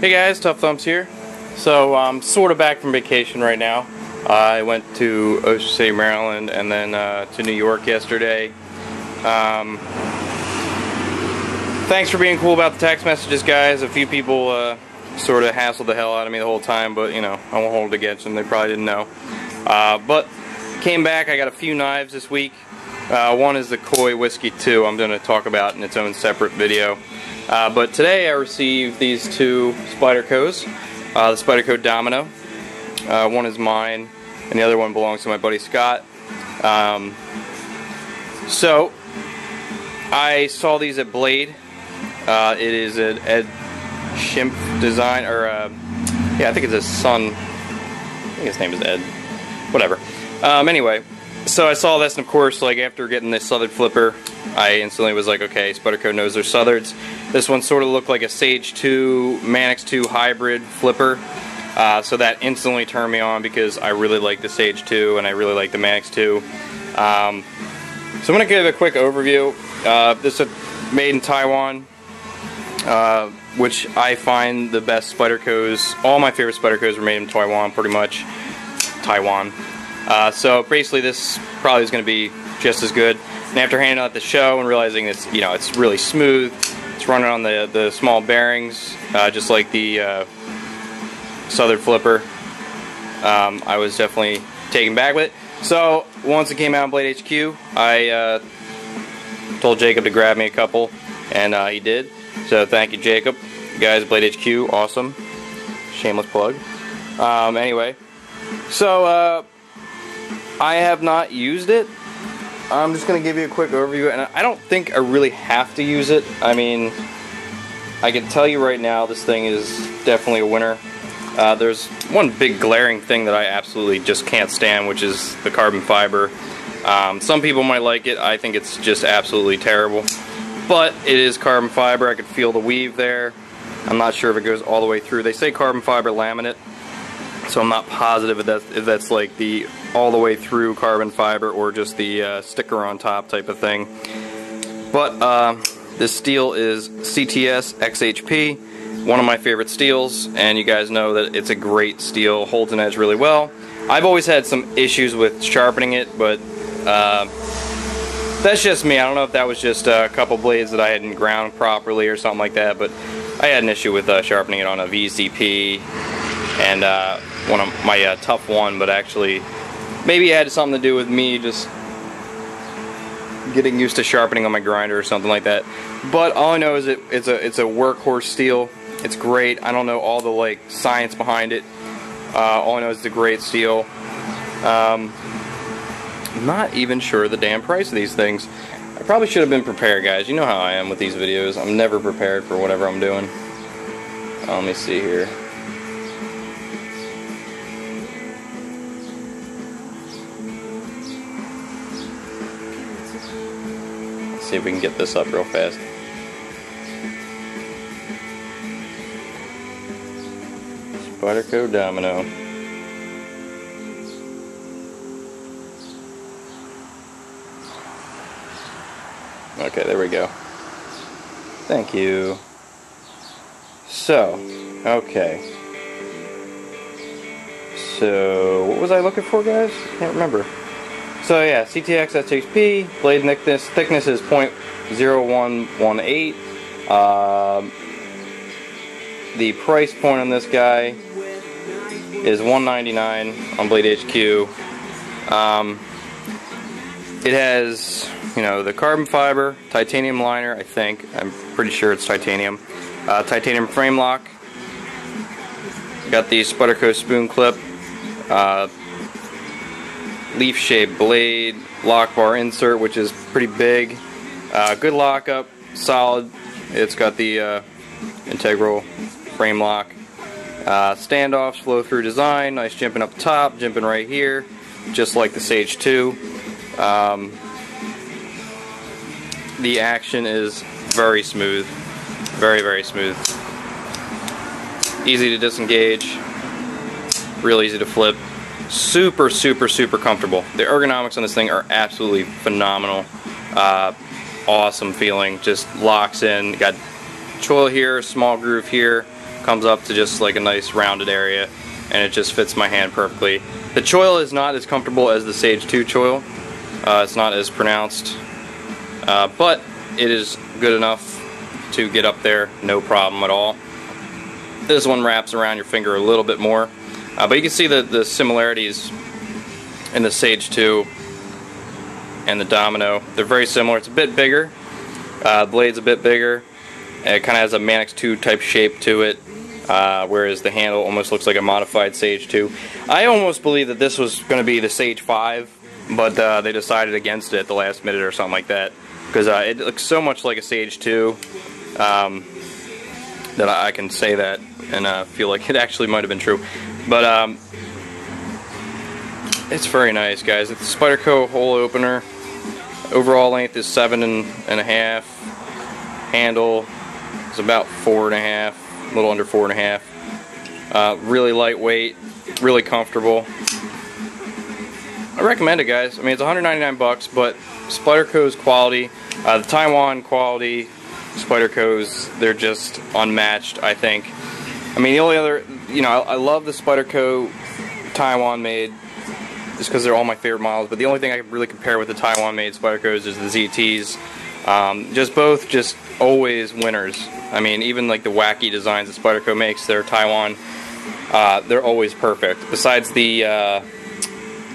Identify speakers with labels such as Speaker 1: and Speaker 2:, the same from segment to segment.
Speaker 1: Hey guys, Tough Thumbs here. So I'm sort of back from vacation right now. I went to Ocean City, Maryland, and then to New York yesterday. Thanks for being cool about the text messages, guys. A few people sort of hassled the hell out of me the whole time, but you know, I won't hold it against them. They probably didn't know. But came back. I got a few knives this week. One is the Koi Whiskey 2. I'm going to talk about in its own separate video. But today I received these two Spydercos, the Spyderco Domino. One is mine, and the other one belongs to my buddy Scott. So I saw these at Blade. It is an Ed Schimpf design, or yeah, I think it's his son. I think his name is Ed. Whatever. Anyway, so I saw this, and of course, like after getting this Southern flipper, I instantly was like, okay, Spyderco knows their Southards. This one sort of looked like a Sage 2, Manix 2 hybrid flipper. So that instantly turned me on because I really like the Sage 2 and I really like the Manix 2. So I'm going to give a quick overview. This is made in Taiwan, which I find the best Spydercos. All my favorite Spydercos were made in Taiwan, pretty much. Taiwan. So basically this probably is going to be just as good. And after handing out the show and realizing it's, you know, it's really smooth, it's running on the small bearings, just like the Southern flipper, I was definitely taken back with it. So once it came out on Blade HQ, I told Jacob to grab me a couple, and he did. So thank you, Jacob. You guys, Blade HQ, awesome. Shameless plug. Anyway, so I have not used it. I'm just going to give you a quick overview, and I don't think I really have to use it. I mean, I can tell you right now this thing is definitely a winner. There's one big glaring thing that I absolutely just can't stand, which is the carbon fiber. Some people might like it. I think it's just absolutely terrible. But it is carbon fiber. I could feel the weave there. I'm not sure if it goes all the way through. They say carbon fiber laminate, so I'm not positive if that's like the all the way through carbon fiber or just the sticker on top type of thing. But this steel is CTS XHP, one of my favorite steels, and you guys know that it's a great steel, holds an edge really well. I've always had some issues with sharpening it, but that's just me. I don't know if that was just a couple blades that I hadn't ground properly or something like that, but I had an issue with sharpening it on a VCP and one of my Tough One, but actually maybe it had something to do with me just getting used to sharpening on my grinder or something like that. But all I know is it's a workhorse steel. It's great. I don't know all the like science behind it. All I know is it's a great steel. I'm not even sure the damn price of these things. I probably should have been prepared, guys. You know how I am with these videos. I'm never prepared for whatever I'm doing. Let me see here. Let's see if we can get this up real fast. Spyderco Domino. Okay, there we go. Thank you. So, okay. So, what was I looking for, guys? I can't remember. So yeah, CTX SHP, blade thickness is 0.0118. The price point on this guy is $199 on Blade HQ. It has, you know, the carbon fiber, titanium liner, I think. I'm pretty sure it's titanium. Titanium frame lock. Got the Spyderco spoon clip. Leaf-shaped blade, lock bar insert, which is pretty big. Good lockup, solid. It's got the integral frame lock. Standoffs, flow-through design, nice jimping up top, jimping right here, just like the Sage 2. The action is very smooth, very smooth. Easy to disengage, real easy to flip. Super comfortable. The ergonomics on this thing are absolutely phenomenal. Awesome feeling, just locks in. Got choil here, small groove here, comes up to just like a nice rounded area, and it just fits my hand perfectly. The choil is not as comfortable as the Sage 2 choil. It's not as pronounced, but it is good enough to get up there, no problem at all. This one wraps around your finger a little bit more, but you can see the similarities in the Sage 2 and the Domino. They're very similar. It's a bit bigger. The blade's a bit bigger. It kind of has a Manix 2 type shape to it, whereas the handle almost looks like a modified Sage 2. I almost believe that this was going to be the Sage 5, but they decided against it at the last minute or something like that, because it looks so much like a Sage 2 that I can say that and feel like it actually might have been true. But it's very nice, guys. It's a Spyderco hole opener. Overall length is 7.5. Handle is about 4.5, a little under 4.5. Really lightweight, really comfortable. I recommend it, guys. I mean, it's 199 bucks, but Spyderco's quality, the Taiwan quality, Spyderco's, they're just unmatched, I think. I mean, the only other, I love the Spyderco Taiwan made, just because they're all my favorite models, but the only thing I can really compare with the Taiwan made Spyderco's is the ZTs. Both just always winners. I mean, even like the wacky designs that Spyderco makes, their Taiwan, they're always perfect. Besides the,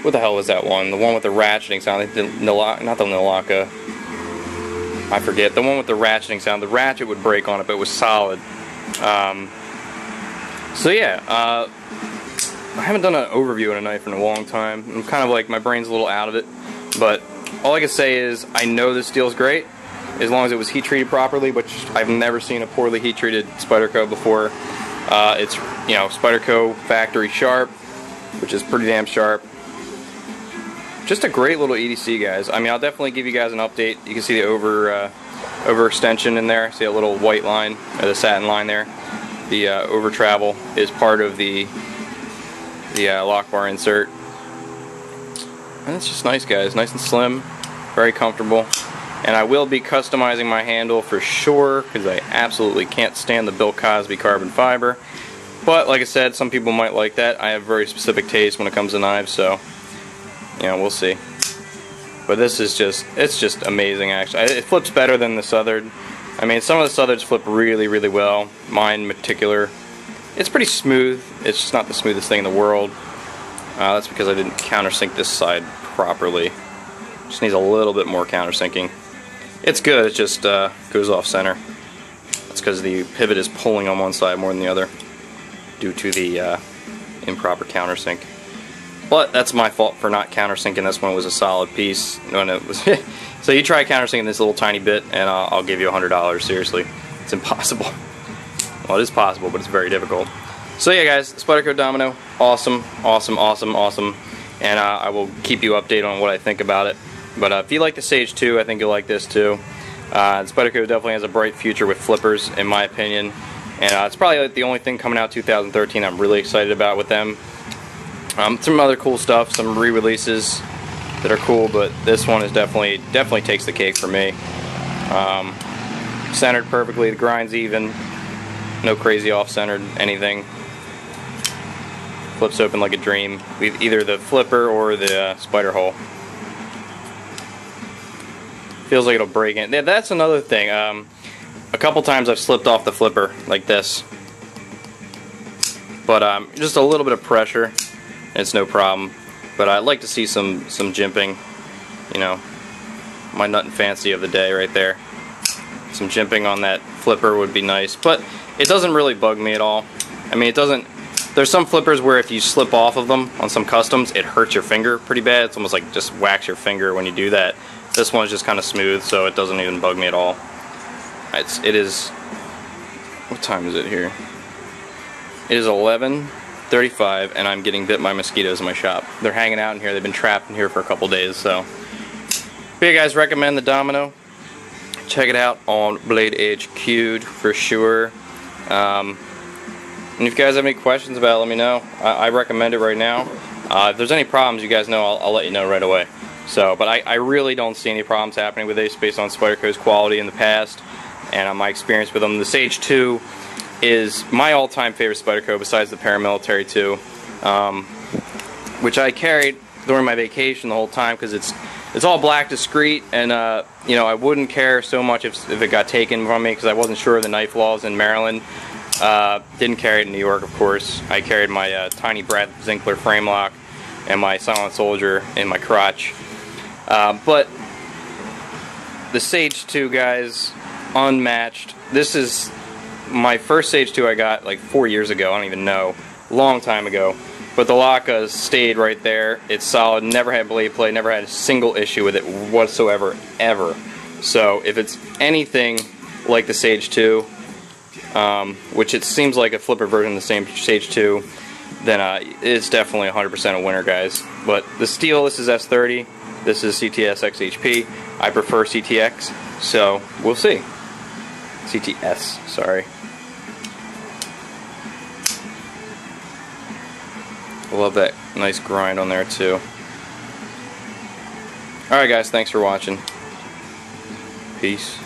Speaker 1: what the hell was that one? The one with the ratcheting sound, not the Nilaka. I forget. The one with the ratcheting sound. The ratchet would break on it, but it was solid. So yeah, I haven't done an overview on a knife in a long time. I'm kind of like, my brain's a little out of it. But all I can say is, I know this steel's great, as long as it was heat treated properly, which I've never seen a poorly heat treated Spyderco before. It's, Spyderco factory sharp, which is pretty damn sharp. Just a great little EDC, guys. I mean, I'll definitely give you guys an update. You can see the overextension in there. See a little white line, or the satin line there. The over travel is part of the lock bar insert. And it's just nice, guys. Nice and slim, very comfortable. And I will be customizing my handle for sure, because I absolutely can't stand the Bill Cosby carbon fiber. But like I said, some people might like that. I have very specific taste when it comes to knives, so we'll see. But this is it's just amazing, actually. It flips better than the Southern. I mean, some of the Southerns flip really, really well. Mine in particular. It's pretty smooth. It's just not the smoothest thing in the world. That's because I didn't countersink this side properly. Just needs a little bit more countersinking. It's good, it just goes off center. That's because the pivot is pulling on one side more than the other due to the improper countersink. But that's my fault for not countersinking this when it was a solid piece. When it was so you try countersinking this little tiny bit and I'll give you $100, seriously. It's impossible. Well, it is possible, but it's very difficult. So yeah, guys, Spyderco Domino, awesome, awesome, awesome, awesome. And I will keep you updated on what I think about it. But if you like the Sage 2, I think you'll like this too. Spyderco definitely has a bright future with flippers, in my opinion. And it's probably like the only thing coming out 2013 I'm really excited about with them. Some other cool stuff, some re-releases that are cool, but this one is definitely takes the cake for me. Centered perfectly, the grind's even, no crazy off-centered anything. Flips open like a dream with either the flipper or the spider hole. Feels like it'll break in. That's another thing. A couple times I've slipped off the flipper like this, but just a little bit of pressure. It's no problem, but I'd like to see some jimping, my nut and fancy of the day right there. Some jimping on that flipper would be nice, but it doesn't really bug me at all. I mean, it doesn't. There's some flippers where if you slip off of them on some customs, it hurts your finger pretty bad. It's almost like just whacks your finger when you do that. This one's just kind of smooth, so it doesn't even bug me at all. It is. What time is it here? It is 11:35, and I'm getting bit by mosquitoes in my shop. They're hanging out in here. They've been trapped in here for a couple days, so. But yeah, guys, recommend the Domino. Check it out on Blade Edge Q'd for sure. And if you guys have any questions about it, let me know. I recommend it right now. If there's any problems, you guys know, I'll let you know right away. So, but I really don't see any problems happening with this based on Spyderco's quality in the past and my experience with them. The Sage 2, is my all-time favorite Spyderco besides the paramilitary 2, which I carried during my vacation the whole time because it's all black discreet, and you know, I wouldn't care so much if it got taken from me because I wasn't sure of the knife laws in Maryland. Didn't carry it in New York, of course. I carried my tiny Brad Zinkler frame lock and my Silent Soldier in my crotch. But the Sage 2, guys, unmatched. This is my first Sage 2 I got like 4 years ago. I don't even know, long time ago. But the lock has stayed right there. It's solid. Never had blade play. Never had a single issue with it whatsoever, ever. So if it's anything like the Sage 2, which it seems like a flipper version of the same Sage 2, then it's definitely 100% a winner, guys. But the steel, this is S30. This is CTS XHP. I prefer CTX, so we'll see. CTS, sorry. Love that nice grind on there too. Alright guys, thanks for watching. Peace.